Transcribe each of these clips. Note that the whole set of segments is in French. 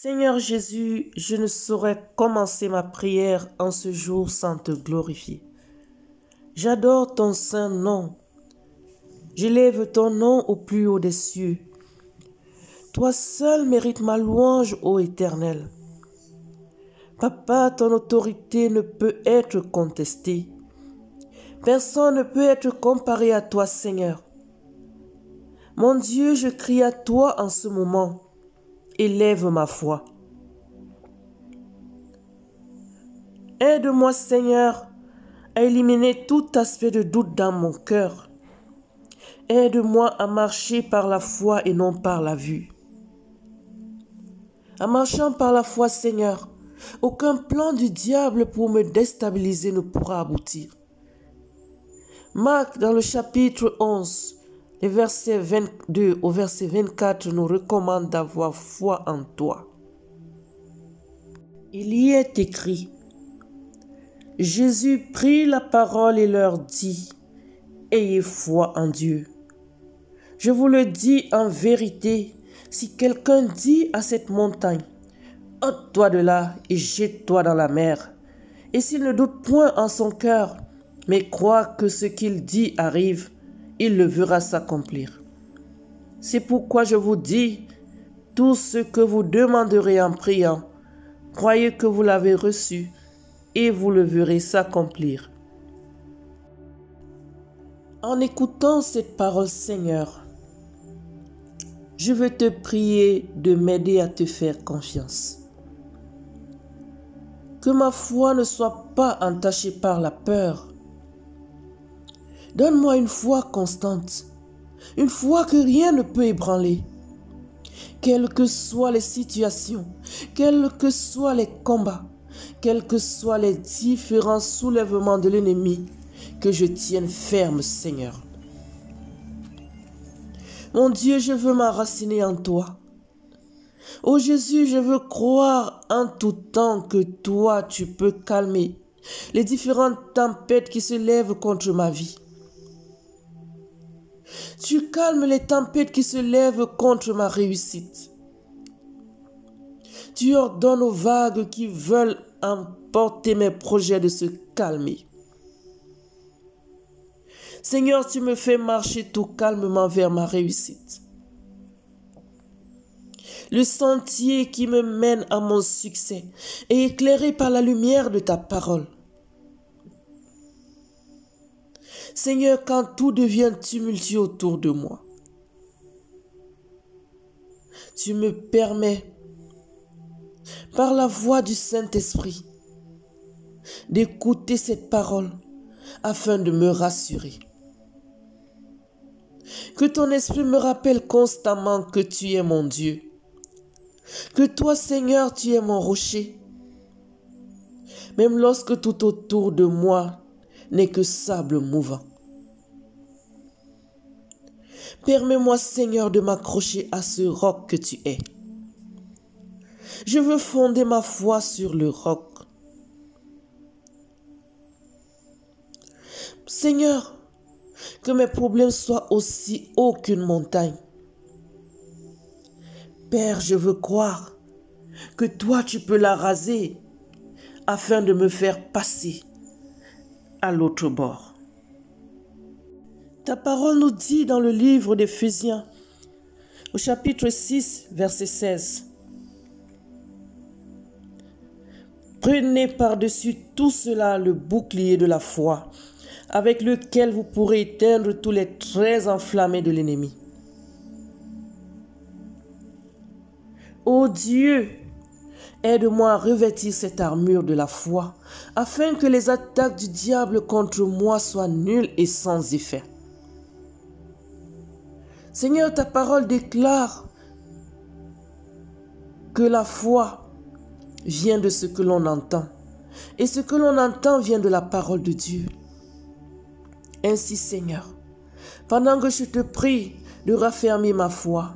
Seigneur Jésus, je ne saurais commencer ma prière en ce jour sans te glorifier. J'adore ton saint nom. J'élève ton nom au plus haut des cieux. Toi seul mérites ma louange, ô Éternel. Papa, ton autorité ne peut être contestée. Personne ne peut être comparé à toi, Seigneur. Mon Dieu, je crie à toi en ce moment. Élève ma foi. Aide-moi, Seigneur, à éliminer tout aspect de doute dans mon cœur. Aide-moi à marcher par la foi et non par la vue. En marchant par la foi, Seigneur, aucun plan du diable pour me déstabiliser ne pourra aboutir. Marc, dans le chapitre 11, les versets 22 au verset 24, nous recommande d'avoir foi en toi. Il y est écrit: Jésus prit la parole et leur dit: Ayez foi en Dieu. Je vous le dis en vérité, si quelqu'un dit à cette montagne: ôte-toi de là et jette-toi dans la mer, et s'il ne doute point en son cœur, mais croit que ce qu'il dit arrive, il le verra s'accomplir. C'est pourquoi je vous dis, tout ce que vous demanderez en priant, croyez que vous l'avez reçu, et vous le verrez s'accomplir. En écoutant cette parole, Seigneur, je veux te prier de m'aider à te faire confiance. Que ma foi ne soit pas entachée par la peur. Donne-moi une foi constante, une foi que rien ne peut ébranler. Quelles que soient les situations, quels que soient les combats, quels que soient les différents soulèvements de l'ennemi, que je tienne ferme, Seigneur. Mon Dieu, je veux m'enraciner en toi. Ô Jésus, je veux croire en tout temps que toi, tu peux calmer les différentes tempêtes qui se lèvent contre ma vie. Tu calmes les tempêtes qui se lèvent contre ma réussite. Tu ordonnes aux vagues qui veulent emporter mes projets de se calmer. Seigneur, tu me fais marcher tout calmement vers ma réussite. Le sentier qui me mène à mon succès est éclairé par la lumière de ta parole. Seigneur, quand tout devient tumultueux autour de moi, tu me permets, par la voix du Saint-Esprit, d'écouter cette parole afin de me rassurer. Que ton esprit me rappelle constamment que tu es mon Dieu. Que toi, Seigneur, tu es mon rocher. Même lorsque tout autour de moi n'est que sable mouvant. Permets-moi, Seigneur, de m'accrocher à ce roc que tu es. Je veux fonder ma foi sur le roc. Seigneur, que mes problèmes soient aussi hauts qu'une montagne. Père, je veux croire que toi, tu peux la raser afin de me faire passer à l'autre bord. Ta parole nous dit dans le livre d'Éphésiens, au chapitre 6, verset 16, « Prenez par-dessus tout cela le bouclier de la foi, avec lequel vous pourrez éteindre tous les traits enflammés de l'ennemi. » Ô Dieu, aide-moi à revêtir cette armure de la foi, afin que les attaques du diable contre moi soient nulles et sans effet. Seigneur, ta parole déclare que la foi vient de ce que l'on entend, et ce que l'on entend vient de la parole de Dieu. Ainsi, Seigneur, pendant que je te prie de raffermir ma foi,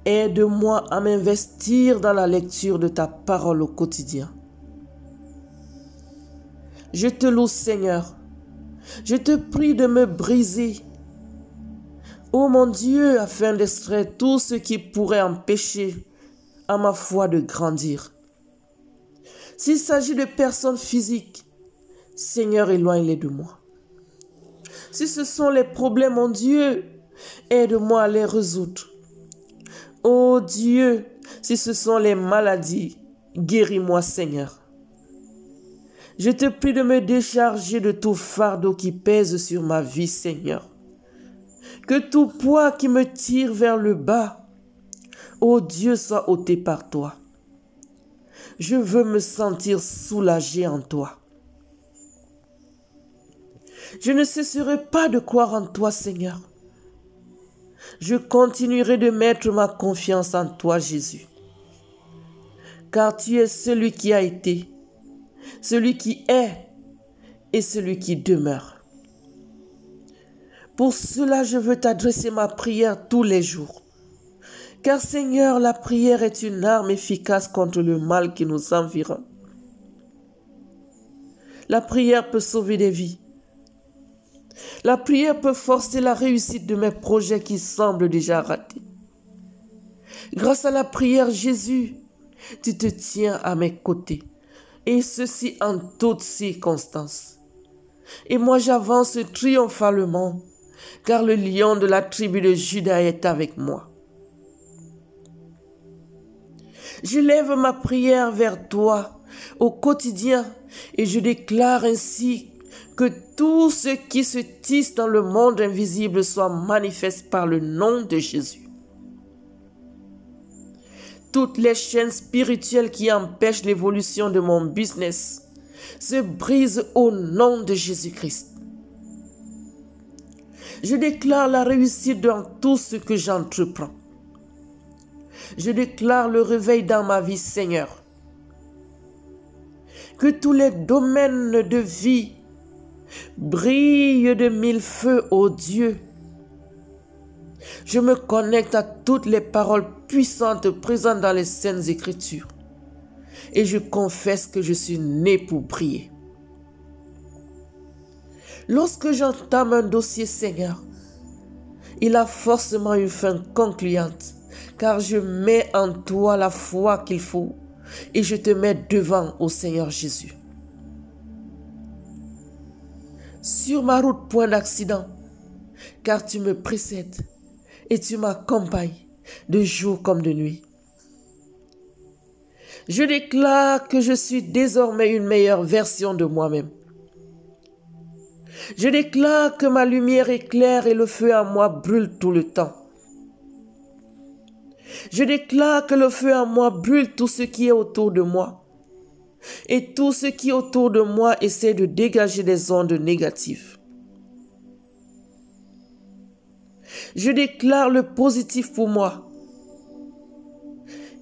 aide-moi à m'investir dans la lecture de ta parole au quotidien. Je te loue, Seigneur. Je te prie de me briser, ô mon Dieu, afin d'extraire tout ce qui pourrait empêcher à ma foi de grandir. S'il s'agit de personnes physiques, Seigneur, éloigne-les de moi. Si ce sont les problèmes, mon Dieu, aide-moi à les résoudre. Oh Dieu, si ce sont les maladies, guéris-moi, Seigneur. Je te prie de me décharger de tout fardeau qui pèse sur ma vie, Seigneur. Que tout poids qui me tire vers le bas, ô Dieu, soit ôté par toi. Je veux me sentir soulagé en toi. Je ne cesserai pas de croire en toi, Seigneur. Je continuerai de mettre ma confiance en toi, Jésus. Car tu es celui qui a été, celui qui est et celui qui demeure. Pour cela, je veux t'adresser ma prière tous les jours. Car Seigneur, la prière est une arme efficace contre le mal qui nous environne. La prière peut sauver des vies. La prière peut forcer la réussite de mes projets qui semblent déjà ratés. Grâce à la prière, Jésus, tu te tiens à mes côtés, et ceci en toutes circonstances. Et moi j'avance triomphalement, car le lion de la tribu de Juda est avec moi. Je lève ma prière vers toi au quotidien et je déclare ainsi que tout ce qui se tisse dans le monde invisible soit manifeste par le nom de Jésus. Toutes les chaînes spirituelles qui empêchent l'évolution de mon business se brisent au nom de Jésus-Christ. Je déclare la réussite dans tout ce que j'entreprends. Je déclare le réveil dans ma vie, Seigneur. Que tous les domaines de vie brillent de mille feux, ô Dieu. Je me connecte à toutes les paroles puissantes présentes dans les Saintes Écritures et je confesse que je suis né pour prier. Lorsque j'entame un dossier, Seigneur, il a forcément une fin concluante, car je mets en toi la foi qu'il faut et je te mets devant, ô Seigneur Jésus. Sur ma route, point d'accident, car tu me précèdes et tu m'accompagnes de jour comme de nuit. Je déclare que je suis désormais une meilleure version de moi-même. Je déclare que ma lumière éclaire et le feu en moi brûle tout le temps. Je déclare que le feu en moi brûle tout ce qui est autour de moi. Et tout ce qui est autour de moi essaie de dégager des ondes négatives. Je déclare le positif pour moi.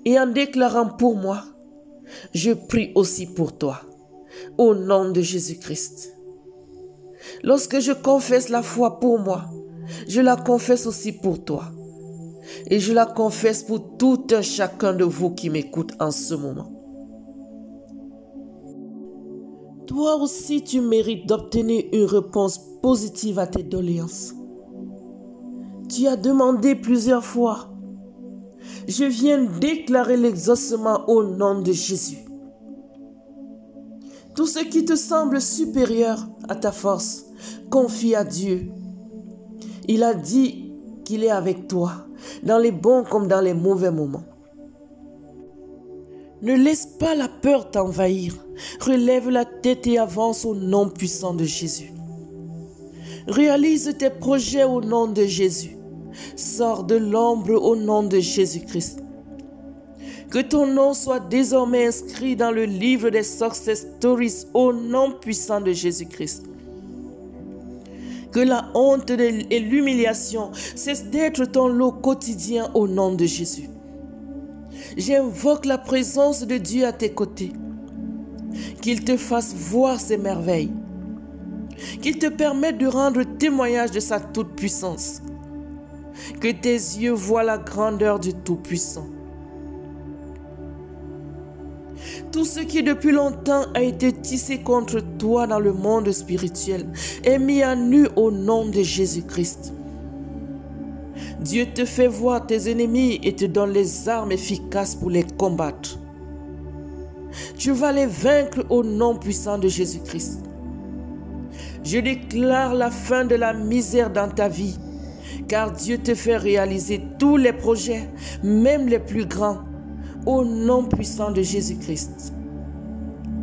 Et en déclarant pour moi, je prie aussi pour toi, au nom de Jésus-Christ. Lorsque je confesse la foi pour moi, je la confesse aussi pour toi. Et je la confesse pour tout un chacun de vous qui m'écoute en ce moment. Toi aussi, tu mérites d'obtenir une réponse positive à tes doléances. Tu as demandé plusieurs fois. Je viens déclarer l'exaucement au nom de Jésus. Tout ce qui te semble supérieur à ta force, confie à Dieu. Il a dit qu'il est avec toi, dans les bons comme dans les mauvais moments. Ne laisse pas la peur t'envahir. Relève la tête et avance au nom puissant de Jésus. Réalise tes projets au nom de Jésus. Sors de l'ombre au nom de Jésus-Christ. Que ton nom soit désormais inscrit dans le livre des Success Stories au nom puissant de Jésus-Christ. Que la honte et l'humiliation cessent d'être ton lot quotidien au nom de Jésus. J'invoque la présence de Dieu à tes côtés. Qu'il te fasse voir ses merveilles. Qu'il te permette de rendre témoignage de sa toute-puissance. Que tes yeux voient la grandeur du Tout-Puissant. Tout ce qui depuis longtemps a été tissé contre toi dans le monde spirituel est mis à nu au nom de Jésus-Christ. Dieu te fait voir tes ennemis et te donne les armes efficaces pour les combattre. Tu vas les vaincre au nom puissant de Jésus-Christ. Je déclare la fin de la misère dans ta vie, car Dieu te fait réaliser tous les projets, même les plus grands, au nom puissant de Jésus-Christ.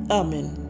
Amen.